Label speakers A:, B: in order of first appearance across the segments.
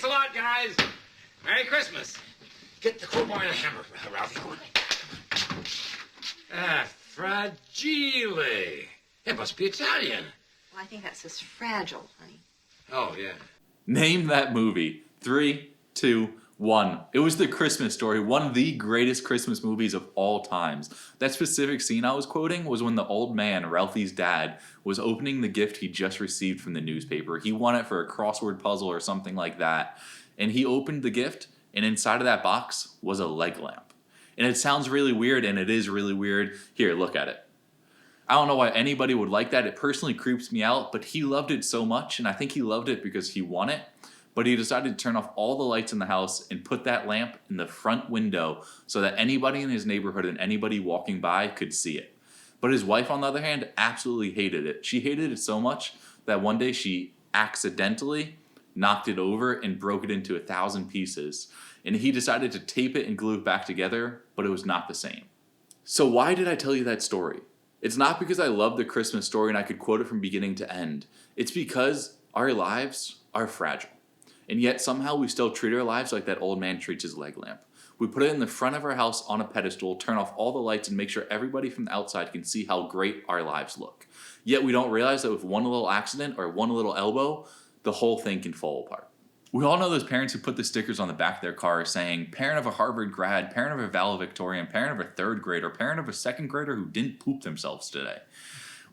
A: Thanks a lot, guys. Merry Christmas. Get the crowbar and a hammer, Ralphie. Ah, fragile. It must be Italian.
B: Well, I think that says fragile, honey.
A: Oh, yeah.
C: Name that movie. 3, 2, 1. It was The Christmas Story, one of the greatest Christmas movies of all times. That specific scene I was quoting was when the old man, Ralphie's dad, was opening the gift he just received from the newspaper. He won it for a crossword puzzle or something like that. And he opened the gift, and inside of that box was a leg lamp. And it sounds really weird, and it is really weird. Here, look at it. I don't know why anybody would like that. It personally creeps me out, but he loved it so much, and I think he loved it because he won it. But he decided to turn off all the lights in the house and put that lamp in the front window so that anybody in his neighborhood and anybody walking by could see it. But his wife, on the other hand, absolutely hated it. She hated it so much that one day she accidentally knocked it over and broke it into 1,000 pieces. And he decided to tape it and glue it back together, but it was not the same. So why did I tell you that story? It's not because I love The Christmas Story and I could quote it from beginning to end. It's because our lives are fragile. And yet somehow we still treat our lives like that old man treats his leg lamp. We put it in the front of our house on a pedestal, turn off all the lights, and make sure everybody from the outside can see how great our lives look. Yet we don't realize that with one little accident or one little elbow, the whole thing can fall apart. We all know those parents who put the stickers on the back of their car saying, parent of a Harvard grad, parent of a valedictorian, parent of a third grader, parent of a second grader who didn't poop themselves today.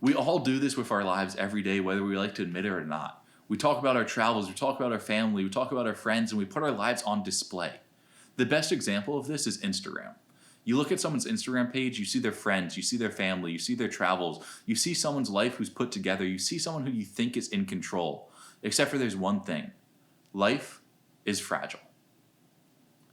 C: We all do this with our lives every day, whether we like to admit it or not. We talk about our travels, we talk about our family, we talk about our friends, and we put our lives on display. The best example of this is Instagram. You look at someone's Instagram page, you see their friends, you see their family, you see their travels, you see someone's life who's put together, you see someone who you think is in control. Except for there's one thing. Life is fragile.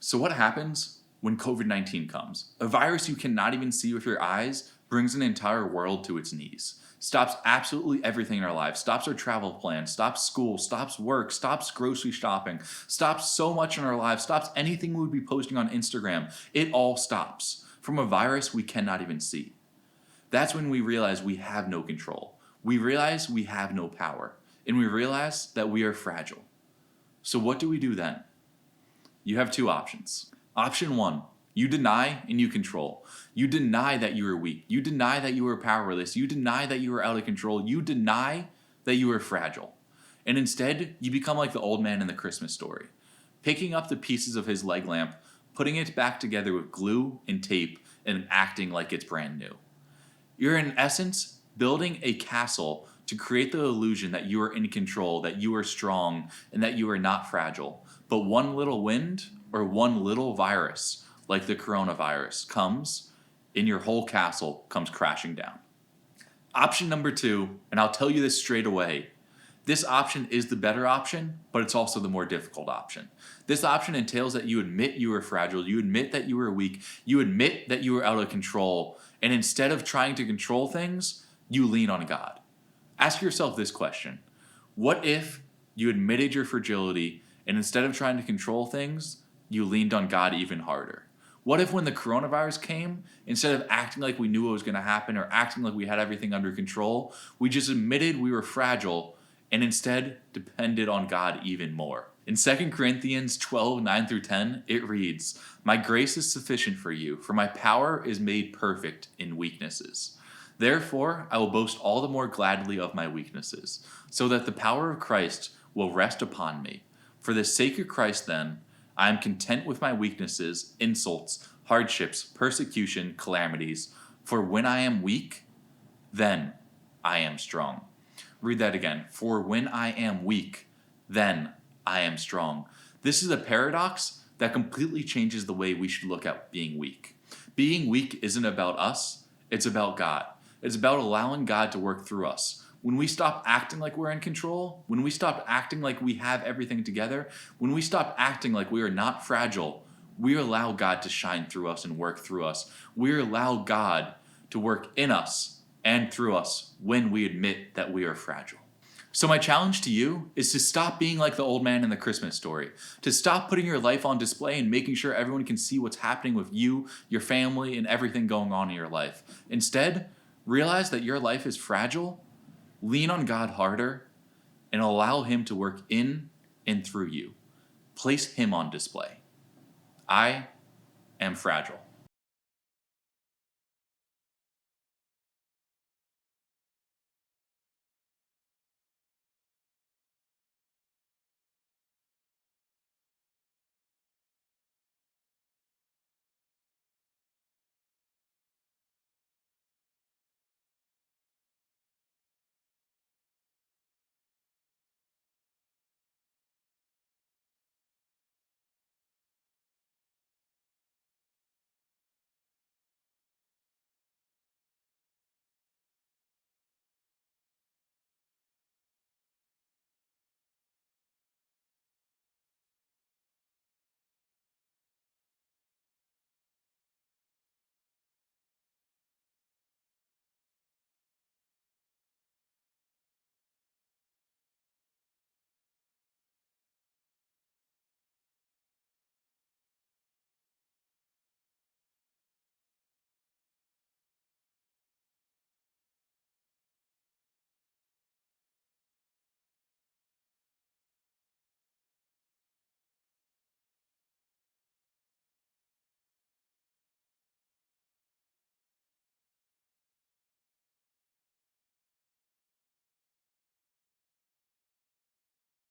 C: So what happens when COVID-19 comes? A virus you cannot even see with your eyes brings an entire world to its knees. Stops absolutely everything in our lives. Stops our travel plans. Stops school. Stops work. Stops grocery shopping. Stops so much in our lives. Stops anything we would be posting on Instagram. It all stops. From a virus we cannot even see. That's when we realize we have no control. We realize we have no power. And we realize that we are fragile. So what do we do then? You have two options. Option 1, you deny and you control. You deny that you are weak. You deny that you are powerless. You deny that you are out of control. You deny that you are fragile. And instead, you become like the old man in the Christmas Story, picking up the pieces of his leg lamp, putting it back together with glue and tape, and acting like it's brand new. You're in essence building a castle to create the illusion that you are in control, that you are strong, and that you are not fragile. But one little wind or one little virus, like the coronavirus, comes, and your whole castle comes crashing down. Option number 2, and I'll tell you this straight away, this option is the better option, but it's also the more difficult option. This option entails that you admit you are fragile, you admit that you are weak, you admit that you are out of control, and instead of trying to control things, you lean on God. Ask yourself this question. What if you admitted your fragility and instead of trying to control things, you leaned on God even harder? What if when the coronavirus came, instead of acting like we knew what was going to happen or acting like we had everything under control, we just admitted we were fragile and instead depended on God even more? In 2 Corinthians 12, 9 through 10, it reads, "My grace is sufficient for you, for my power is made perfect in weaknesses. Therefore, I will boast all the more gladly of my weaknesses, so that the power of Christ will rest upon me. For the sake of Christ, then, I am content with my weaknesses, insults, hardships, persecution, calamities. For when I am weak, then I am strong." Read that again. For when I am weak, then I am strong. This is a paradox that completely changes the way we should look at being weak. Being weak isn't about us, it's about God. It's about allowing God to work through us. When we stop acting like we're in control, when we stop acting like we have everything together, when we stop acting like we are not fragile, we allow God to shine through us and work through us. We allow God to work in us and through us when we admit that we are fragile. So my challenge to you is to stop being like the old man in the Christmas Story, to stop putting your life on display and making sure everyone can see what's happening with you, your family, and everything going on in your life. Instead, realize that your life is fragile, lean on God harder, and allow Him to work in and through you. Place him on display. I am fragile.